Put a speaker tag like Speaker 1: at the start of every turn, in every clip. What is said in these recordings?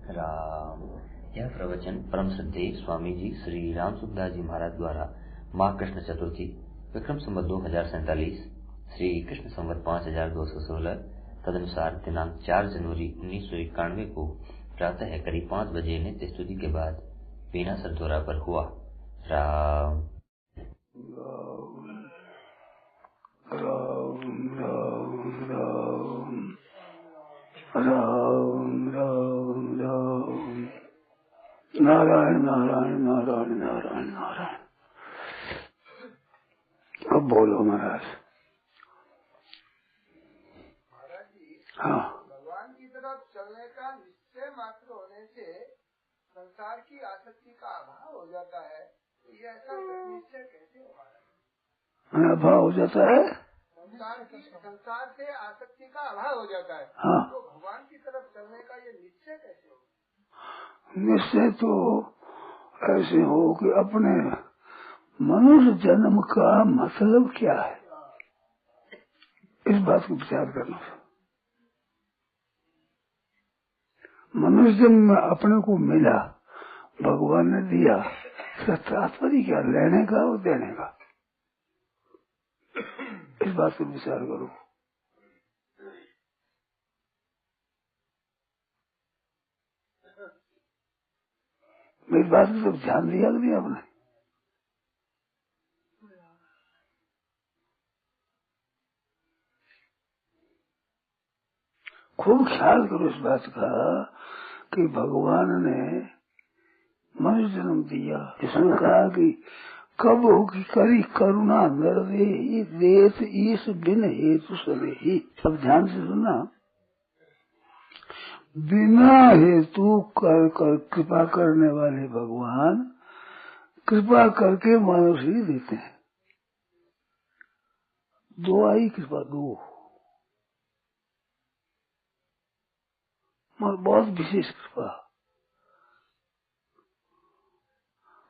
Speaker 1: राम। यह प्रवचन परम श्रद्धेय स्वामी जी श्री राम सुखदास जी महाराज द्वारा माघ कृष्ण चतुर्थी विक्रम संवत 2047 श्री कृष्ण संवत 5216 तदनुसार दिनांक 4 जनवरी 1991 को प्रातः करीब 5 बजे नित्य स्तुति के बाद बीना सरद्वारा पर हुआ। राम
Speaker 2: राम राम राम राम राम राम नारायण नारायण नारायण नारायण नारायण। अब बोलो महाराज। हाँ,
Speaker 3: भगवान की तरफ चलने का निश्चय मात्र होने से संसार की आसक्ति का अभाव हो जाता है। तो ये ऐसा निश्चय कैसे हुआ?
Speaker 2: अभाव हो जाता है,
Speaker 3: संसार से आसक्ति का अभाव हो जाता है।
Speaker 2: हाँ।
Speaker 3: तो भगवान की तरफ चलने का ये निश्चय कैसे हो?
Speaker 2: निश्चय तो ऐसे हो कि अपने मनुष्य जन्म का मतलब क्या है, इस बात को विचार करना। मनुष्य जन्म में अपने को मिला, भगवान ने दिया, इसका तात्पर्य क्या, लेने का और देने का, इस बात को विचार करो। मेरी बात को सब ध्यान दिया कि नहीं आपने? खूब ख्याल करो इस बात का कि भगवान ने मनुष्य जन्म दिया, इसमें कहा कि कब होगी करी करुणा नर देश ईश बिन हेतु सरे ही। अब ध्यान से सुनना, बिना हेतु कर कृपा करने वाले भगवान कृपा करके मनुष्य ही देते हैं। दो आई कृपा, दो मगर बहुत विशेष कृपा।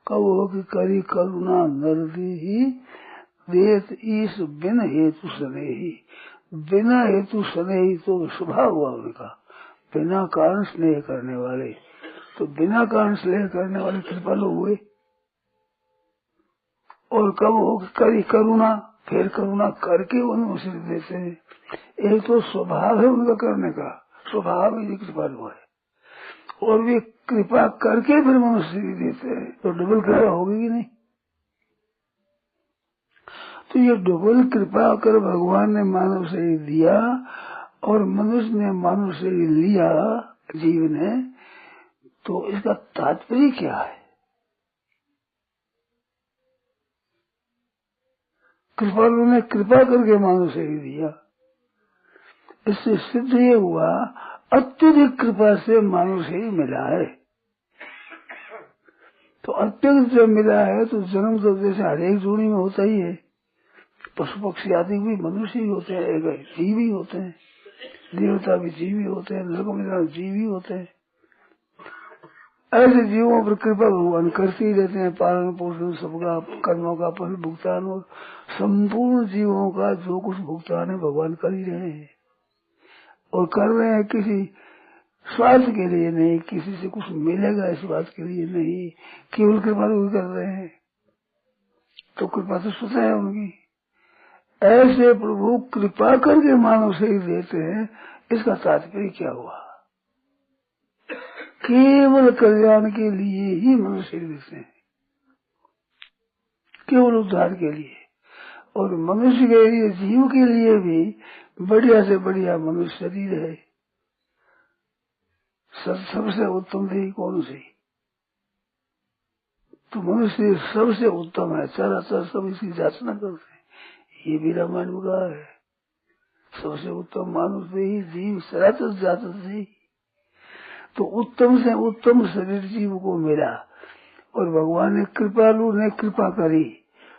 Speaker 2: कब होगी करी करुणा नर ही देश ईश बिन हेतु सने ही। बिना हेतु सने ही तो स्वभाव हुआ उनका, बिना कारण स्नेह करने वाले, तो बिना कारण स्नेह करने वाले कृपालु हुए। और कब होगी करी करुणा, फिर करुणा करके उन्हें देते हैं। एक तो स्वभाव है उनका करने का, स्वभाव ही कृपालु है, और वे कृपा करके फिर मनुष्य देते हैं, तो डबल कृपा होगी कि नहीं? तो ये डबल कृपा कर भगवान ने मानव से ही दिया और मनुष्य ने मानव से ही लिया, जीव ने, तो इसका तात्पर्य क्या है? कृपालु ने कृपा करके मानव से ही दिया। इससे सिद्ध ये हुआ अत्यधिक कृपा से मानव से ही मिला है। तो अत्यधिक जब मिला है तो जन्म तो जैसे हर एक जोड़ी में होता ही है, पशु पक्षी आदि भी मनुष्य ही होते हैं, जीव ही होते हैं, देवता भी जीव ही होते हैं, लोक में जीव ही होते हैं। ऐसे जीवों पर कृपा भगवान करते ही रहते हैं, पालन पोषण सबका, कर्मों का फल भुगतान, और संपूर्ण जीवों का जो कुछ भुगतान है भगवान कर ही रहे हैं, और कर रहे हैं किसी स्वार्थ के लिए नहीं, किसी से कुछ मिलेगा इस बात के लिए नहीं, केवल कृपा ही कर रहे हैं। तो कृपा तो स्वतः है उनकी। ऐसे प्रभु कृपा करके मानव से ही देते हैं, इसका तात्पर्य क्या हुआ? केवल कल्याण के लिए ही मनुष्य देते हैं, केवल उद्धार के लिए। और मनुष्य के लिए, जीव के लिए भी बढ़िया से बढ़िया मनुष्य शरीर है। सबसे उत्तम देही कौन सी? तो मनुष्य सबसे उत्तम है, चराचर सब इसकी जांचना करते हैं, ये भी रामायण में कहा है। सबसे उत्तम मानुष देही जीव चराचर जात से। तो उत्तम से उत्तम शरीर जीव को मिला, और भगवान ने कृपालु ने कृपा करी,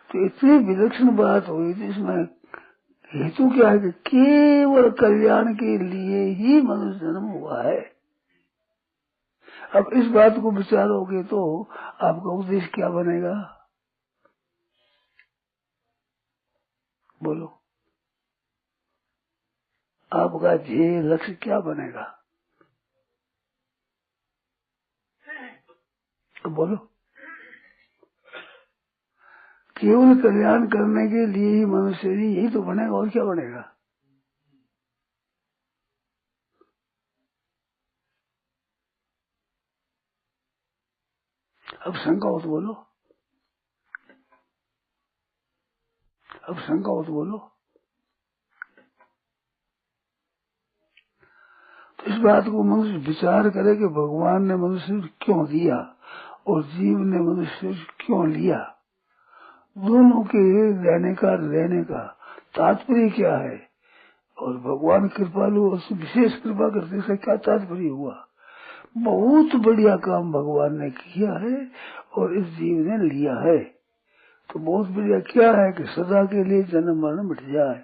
Speaker 2: तो इतनी विलक्षण बात हुई। तो इसमें हेतु क्या है कि केवल कल्याण के लिए ही मनुष्य जन्म हुआ है। अब इस बात को विचारोगे तो आपका उद्देश्य क्या बनेगा? बोलो, आपका ध्येय लक्ष्य क्या बनेगा? तो बोलो, केवल कल्याण करने के लिए ही मनुष्य यही तो बनेगा, और क्या बनेगा। अब शंका हो तो बोलो, अब शंका हो तो बोलो। तो इस बात को मनुष्य विचार करे कि भगवान ने मनुष्य क्यों दिया और जीव ने मनुष्य क्यों लिया, दोनों के रहने का तात्पर्य क्या है, और भगवान कृपालु उससे विशेष कृपा करते इसका क्या तात्पर्य हुआ। बहुत बढ़िया काम भगवान ने किया है और इस जीव ने लिया है। तो बहुत बढ़िया क्या है कि सदा के लिए जन्म मरण मिट जाए,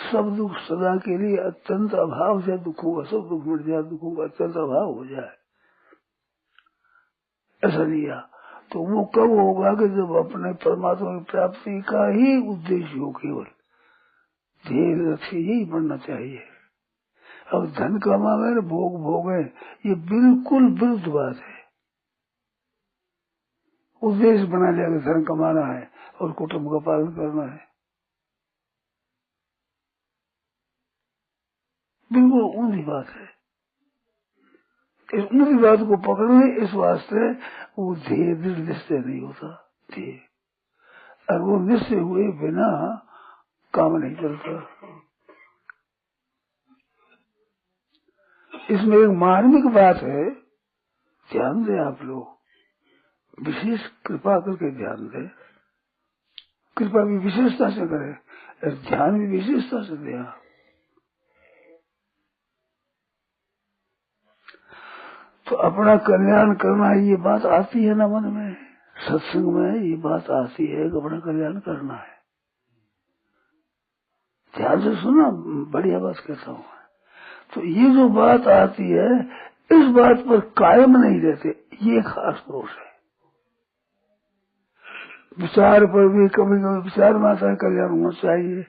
Speaker 2: सब दुख सदा के लिए अत्यंत अभाव से दुखों का सब दुख मिट जाए, दुखों का अत्यंत अभाव हो जाए, ऐसा लिया। तो वो कब होगा कि जब अपने परमात्मा की प्राप्ति का ही उद्देश्य हो, केवल ध्येय लक्ष्य यही बनना चाहिए। अब धन कमावे भोग भोगे, ये बिल्कुल विरुद्ध बात है। उद्देश्य बना लिया कि धन कमाना है और कुटुंब का पालन करना है, बिल्कुल ऊंधी बात है। इस ऊंधी बात को पकड़ने इस वास्ते वो ध्येय दृढ़ निश्चय नहीं होता ध्येय, और वो निश्चय हुए बिना काम नहीं चलता। इसमें एक मार्मिक बात है, ध्यान दें आप लोग, विशेष कृपा करके ध्यान दें। कृपा भी विशेषता से करें और ध्यान भी विशेषता से दें। तो अपना कल्याण करना, ये बात आती है ना मन में, सत्संग में ये बात आती है कि अपना कल्याण करना है। ध्यान से सुना, बढ़िया बात कहता हूँ। तो ये जो बात आती है, इस बात पर कायम नहीं रहते, ये खास दोष है। विचार पर भी कभी कभी विचार में आता है कल्याण होना चाहिए,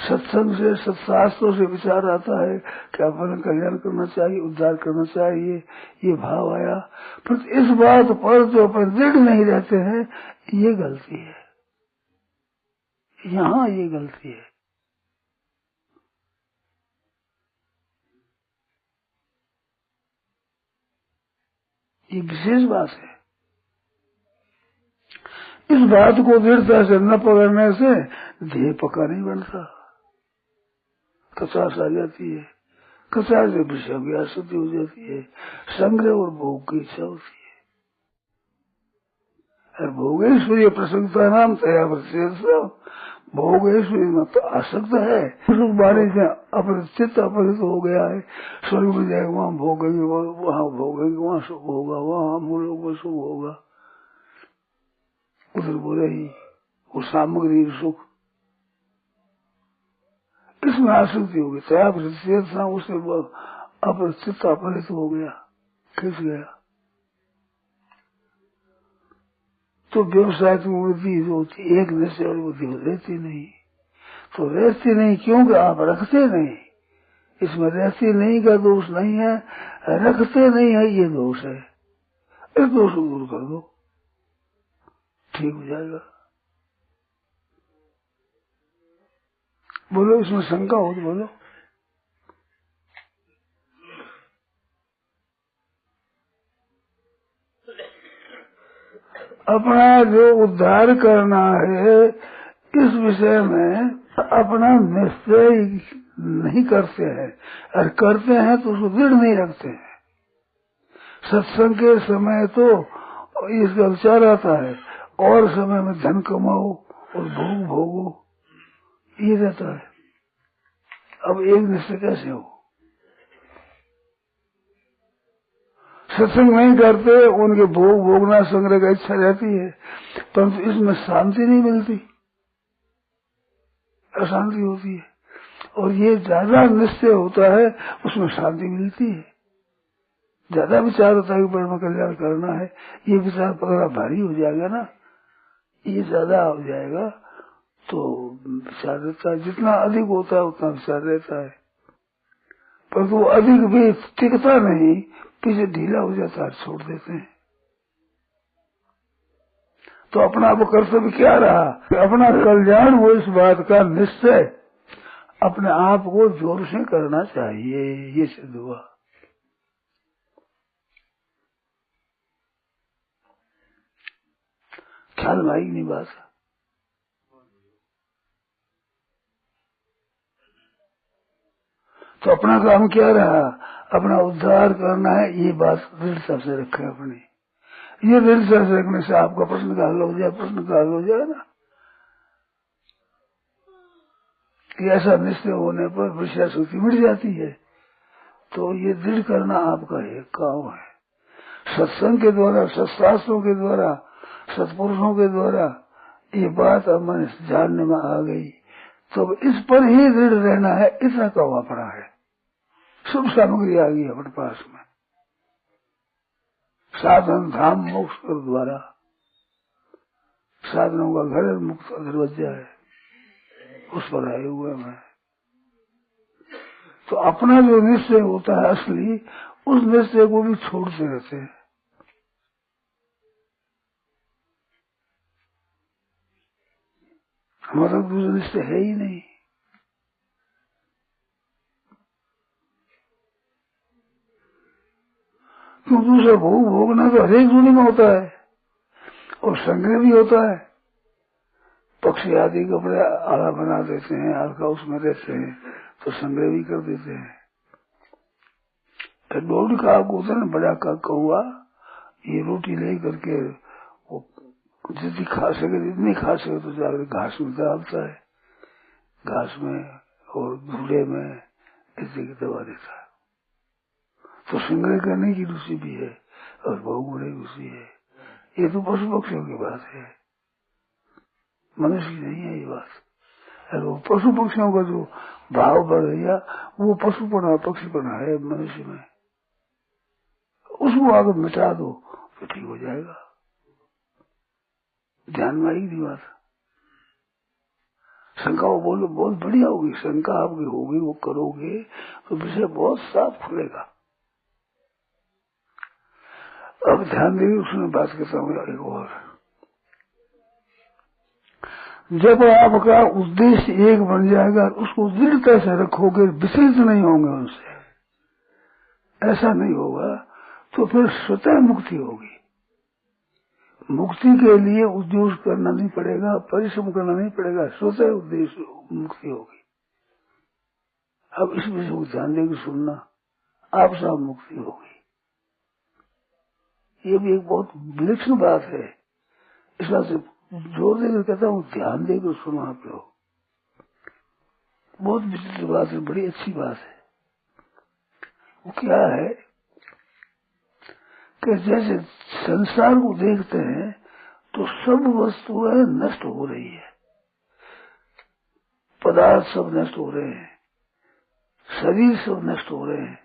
Speaker 2: सत्संग से सत्शास्त्रों से विचार आता है कि अपना कल्याण करना चाहिए, उद्धार करना चाहिए, ये भाव आया। पर इस बात पर जो अपन दृढ़ नहीं रहते हैं, ये गलती है, यहाँ ये गलती है। ये विशेष बात है। इस बात को दृढ़ता से न पकड़ने से ध्येय पक्का नहीं बनता, कचास आ जाती है, कचास से विषय की आसक्ति हो जाती है, संग्रह और भोग की इच्छा होती है। और भोगेश्वरी प्रसन्नता नाम तया भोगेश्वरी में तो आसक्त है, उस बारे से अपने चित्त अपहृत हो गया है। स्वर्ग में जाएगा वहाँ भोगेंगे, वहाँ भोगेंगे, वहाँ सुख होगा, वहाँ मूलों में सुख होगा, उधर बोले ही वो सामग्री सुख, इसमें आसक्ति होगी। तया प्रतिशत उसे अपने चित्त अपहृत हो गया, खिंच गया। तो व्यवसाय की वृद्धि होती, एक निश्चय वाली बुद्धि रहती नहीं। तो रहती नहीं क्योंकि आप रखते नहीं, इसमें रहती नहीं का दोष नहीं है, रखते नहीं है ये दोष है। इस दोष को दूर कर दो, ठीक हो जाएगा। बोलो, इसमें शंका हो तो बोलो। अपना जो उद्धार करना है, इस विषय में अपना निश्चय नहीं करते हैं, और करते हैं तो उसको दृढ़ नहीं रखते हैं। सत्संग के समय तो इसका विचार आता है, और समय में धन कमाओ और भोग भोगो, ये रहता है। अब एक निश्चय कैसे हो? सत्संग नहीं करते, उनके भोग भोगना संग्रह का इच्छा रहती है, परंतु इसमें शांति नहीं मिलती, अशांति होती है। और ये ज्यादा निश्चय होता है, उसमें शांति मिलती है। ज्यादा विचार होता है कि ब्रह्म कल्याण करना है, ये विचार पकड़ा भारी हो जाएगा ना, ये ज्यादा हो जाएगा तो विचार रहता है। जितना अधिक होता है उतना विचार रहता है, पर वो अधिक भी टिकता नहीं, पीछे ढीला हो जाता है, छोड़ देते हैं। तो अपना वो कर्तव्य क्या रहा? अपना कल्याण हो इस बात का निश्चय अपने आप को जोर से करना चाहिए। ये सिद्ध हुआ। ख्याल में आई नहीं बात? तो अपना काम क्या रहा? अपना उद्धार करना है। ये बात दृढ़ता से रखे अपनी। ये दृढ़ता से रखने से आपका प्रश्न का हल हो जाए। प्रश्न का हल हो जाए ना, कि ऐसा निश्चय होने पर विषय शक्ति मिट जाती है। तो ये दृढ़ करना आपका एक काम है। सत्संग के द्वारा, सत्शास्त्रों के द्वारा, सत्पुरुषों के द्वारा ये बात अब मन जानने में आ गई। तो इस पर ही दृढ़ रहना है। इतना कहा पड़ा है। शुभ सामग्री आ गई अपने पास में। साधन धाम मोक्ष के द्वारा, साधनों का घर मुक्त दरवाजा है, उस पर आए हुए हैं। तो अपना जो निश्चय होता है असली, उस निश्चय को भी छोड़ते रहते हैं। हमारा दूसरा निश्चय है ही नहीं। क्यों? दूसरा भोग भोगना तो हरेक जुनी में होता है, और संग्रह भी होता है। पक्षी आदि कपड़े आला बना देते हैं, हल्का उसमें रहते हैं, तो संग्रह भी कर देते हैं। डोड का होता है ना, बड़ा का कौआ, ये रोटी ले करके वो जितनी खा सके जितनी खा सके तो जाकर घास में डालता है, घास में और धूले में ऐसे की दबा देता है। तो संग्रह करने की रुचि भी है और भोग की रुचि है। ये तो पशु पक्षियों की बात है, मनुष्य की नहीं है ये बात। और वो पशु पक्षियों का जो भाव बढ़ गया, वो पशुपना पक्षीपना है मनुष्य में। उसको अगर मिटा दो तो ठीक हो जाएगा। ध्यान में आएगी बात। शंका वो बोलो बहुत बढ़िया होगी। शंका आपकी होगी, वो करोगे तो विषय बहुत साफ खुलेगा। अब ध्यान देंगे, उसमें बात करता हूँ एक और। जब आपका उद्देश्य एक बन जाएगा, उसको दृढ़ता से रखोगे, विचलित नहीं होंगे उनसे, ऐसा नहीं होगा तो फिर स्वतः मुक्ति होगी। मुक्ति के लिए उद्देश्य करना नहीं पड़ेगा, परिश्रम करना नहीं पड़ेगा, स्वतः उद्देश्य मुक्ति होगी। अब इस विषय को ध्यान देकर सुनना, आप सब मुक्ति होगी। ये भी एक बहुत विलक्षण बात है। इस बात से जोर देकर कहता हूँ, ध्यान देकर सुनो आप लोग। बहुत विचित्र बात है, बड़ी अच्छी बात है। वो क्या है कि जैसे संसार को देखते हैं तो सब वस्तुएं नष्ट हो रही है, पदार्थ सब नष्ट हो रहे हैं, शरीर सब नष्ट हो रहे हैं,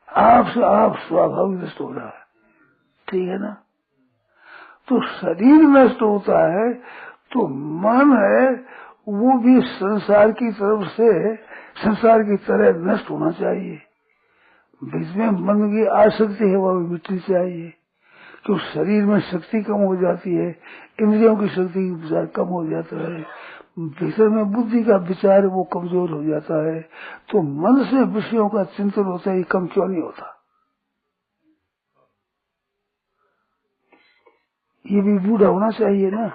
Speaker 2: आप से आप स्वाभाविक नष्ट हो रहा है, ठीक है ना। तो शरीर नष्ट होता है तो मन है वो भी संसार की तरफ से, संसार की तरह नष्ट होना चाहिए। बीच में मन की आसक्ति है वो मिटनी चाहिए, क्यों शरीर में शक्ति कम हो जाती है, इंद्रियों की शक्ति विचार कम हो जाता है, भीतर में बुद्धि का विचार वो कमजोर हो जाता है। तो मन से विषयों का चिंतन होता है, ये कम क्यों नहीं होता? ये भी बूढ़ा होना चाहिए ना।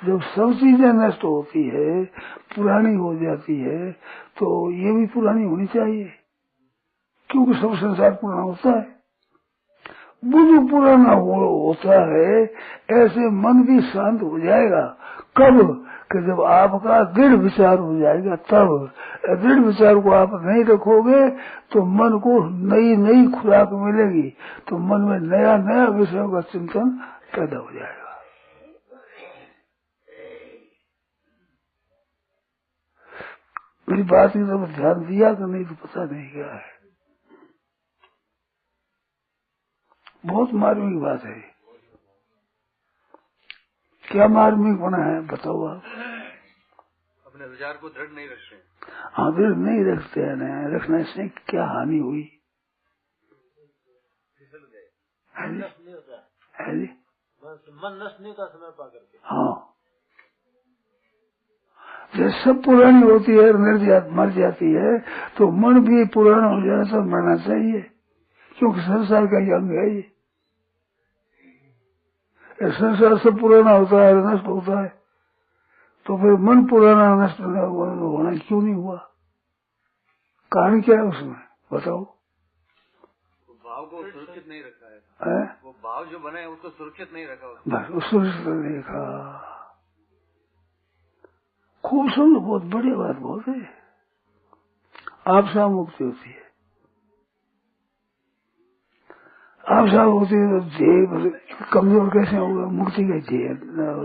Speaker 2: जब सब चीजें नष्ट होती है, पुरानी हो जाती है, तो ये भी पुरानी होनी चाहिए, क्योंकि सब संसार पुराना होता है। वो जो पुराना होता है, ऐसे मन भी शांत हो जाएगा। कब? कि जब आपका दृढ़ विचार हो जाएगा, तब। दृढ़ विचार को आप नहीं रखोगे तो मन को नई नई खुराक मिलेगी, तो मन में नया नया विषयों का चिंतन पैदा हो जाएगा। मेरी बात की तरफ ध्यान दिया कि नहीं तो पता नहीं क्या है। बहुत मार्मिक बात है। क्या मार्मिक बना है बताओ आप?
Speaker 4: अपने विचार को दृढ़ नहीं रखते।
Speaker 2: हाँ, दृढ़ नहीं रखते हैं ना। रखने से क्या हानि हुई है जी?
Speaker 5: मन नष्ट नहीं होता समय पा करके।
Speaker 2: हाँ, जैसे सब पुरानी होती है मर जाती है, तो मन भी पुराना हो जाए तो मरना चाहिए, क्योंकि संसार का ही अंग है ये। संसार सब पुराना होता है, नष्ट होता है, तो फिर मन पुराना नष्ट होना क्यों नहीं हुआ? कारण क्या है उसमें, बताओ।
Speaker 4: भाव को सुरक्षित नहीं रखा
Speaker 2: है?
Speaker 4: वो भाव जो बना है उसको सुरक्षित नहीं रखा।
Speaker 2: बस सुरक्षित नहीं रखा। खूब समझो, बहुत बड़ी बात बोलते हैं। आप सा मुक्ति होती है, आप सा होती है तो ध्येय कमजोर कैसे होगा? मुक्ति का ध्येय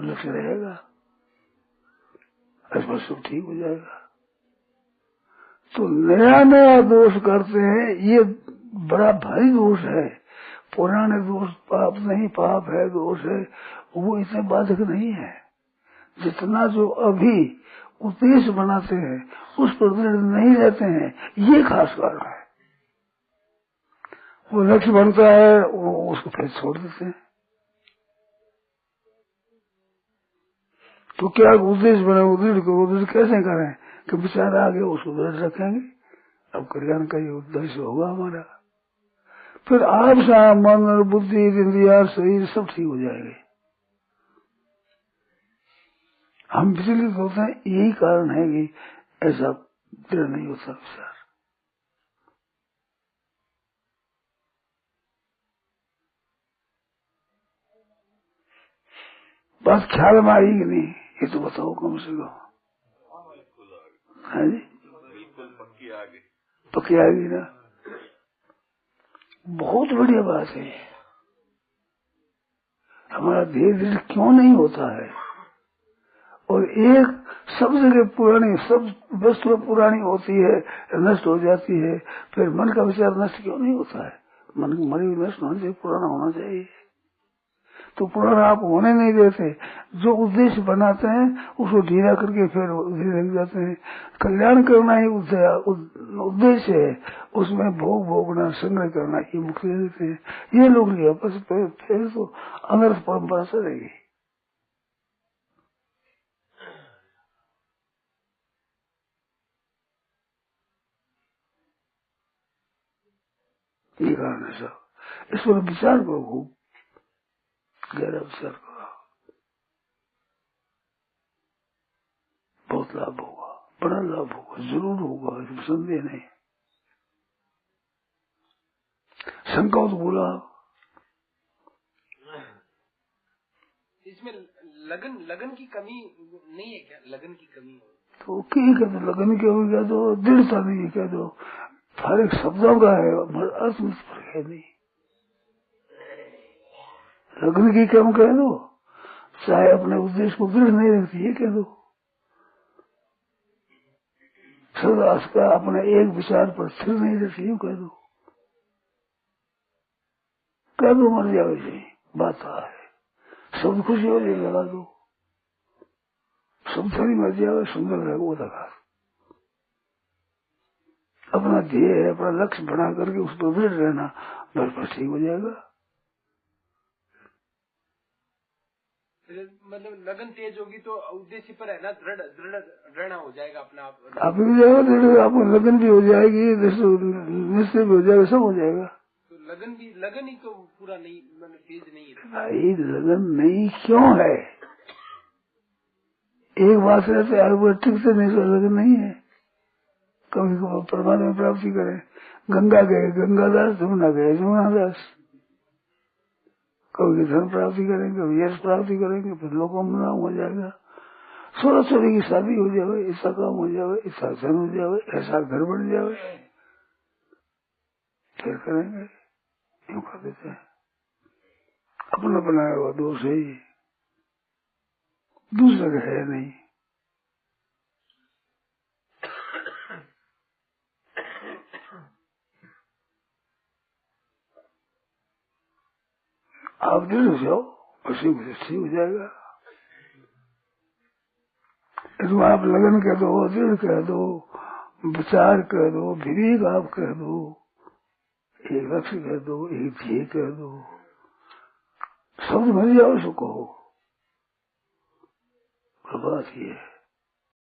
Speaker 2: लक्ष्य रहेगा, बस सब ठीक हो जाएगा। तो नया नया दोष करते हैं, ये बड़ा भारी दोष है। पुराने दोष पाप नहीं, पाप है, दोष है, वो इतने बाधक नहीं है जितना जो अभी उद्देश्य बनाते हैं उस पर दृढ़ नहीं रहते हैं, ये खास कारण है। वो लक्ष्य बनता है, वो उसको फिर छोड़ देते हैं। तो क्या उद्देश्य बने, उद्देश्य कैसे करें कि विचार आ गया उसको दृढ़ रखेंगे, अब कल्याण का ये उद्देश्य होगा हमारा। फिर आप सा मन और बुद्धि, इंद्रिया, शरीर सब ठीक हो जाएंगे। हम विचलित होते हैं, यही कारण है कि ऐसा दृढ़ नहीं होता विचार। बस ख्याल में आई कि नहीं, ये तो बताओ कम से कम। हाँ जी, पक्की आ गई ना, बहुत बढ़िया बात है। हमारा धीरे धीरे क्यों नहीं होता है? और एक सब जगह पुरानी, सब वस्तु पुरानी होती है, नष्ट हो जाती है, फिर मन का विचार नष्ट क्यों नहीं होता है? मन की मरी नष्ट होना चाहिए, पुराना होना चाहिए। तो पुराना आप होने नहीं देते, जो उद्देश्य बनाते हैं उसको ढीला करके फिर धीरे लग जाते हैं। कल्याण करना ही उद्देश्य है, उसमें भोग भोगना, संग्रह करना, ये मुक्ति देते हैं। ये लोग नहीं, बस फिर तो अनर्थ परंपरा से रहेगी। ये कारण है सब, इस पर विचार करो, खूब गहरा विचार करो, बहुत लाभ होगा, बड़ा लाभ होगा, जरूर होगा, इसमें संदेह नहीं। शंका तो बोला,
Speaker 5: इसमें लगन की कमी नहीं है क्या? लगन की कमी
Speaker 2: तो क्या कह दो, लगन क्या हो गया, तो दृढ़ता नहीं है कह दो, फर्क शब्दों का है, अर्थ में फर्क है नहीं। लगन की कम कह दो, चाहे अपने उद्देश्य को दृढ़ नहीं रखती है कह दो, सदा का अपने एक विचार पर स्थिर नहीं रहती है कह दो मर जाओ, बात है। सब खुशी हो जाए लगा दो, सब थोड़ी मर जाए, सुंदर रहेगा वो लगा। अपना ध्येय है, अपना लक्ष्य बना करके उस पर दृढ़ रहना, बस ठीक हो जाएगा।
Speaker 5: मतलब लगन तेज होगी तो उद्देश्य पर है ना, दृढ़ हो जाएगा अपना आप
Speaker 2: भी जाएगा, आपको लगन भी हो जाएगी, निश्चय भी हो जाएगा, सब हो जाएगा।
Speaker 5: तो लगन ही तो पूरा नहीं, मतलब तेज नहीं है
Speaker 2: भाई। लगन नहीं क्यों है? एक बात रहते आगे ठीक से नहीं, लगन नहीं है। कभी कभी परमात्मा प्राप्ति करें, गंगा गए गंगादास, जमुना गए जमुनादास, कभी धन प्राप्ति करेंगे, कभी यश प्राप्ति करेंगे, फिर लोगों में नाम हो जाएगा। 16 की शादी हो जाए, ऐसा काम हो जाए, ऐसा धन हो जाए, ऐसा घर बन जाए, फिर करेंगे। यूँ कर देते हैं, अपना बनाया हुआ दोष है ये, दूसरा का है नहीं। आप दृढ़ हो जाओ, उसी में ठीक हो जाएगा। इसमें आप लगन कह दो, दृढ़ कह दो, विचार कह दो, विवेक आप कह दो, एक लक्ष्य कह दो, एक ध्येय कह दो, शब्द मिल जाओ उसको कहो। बात ये है।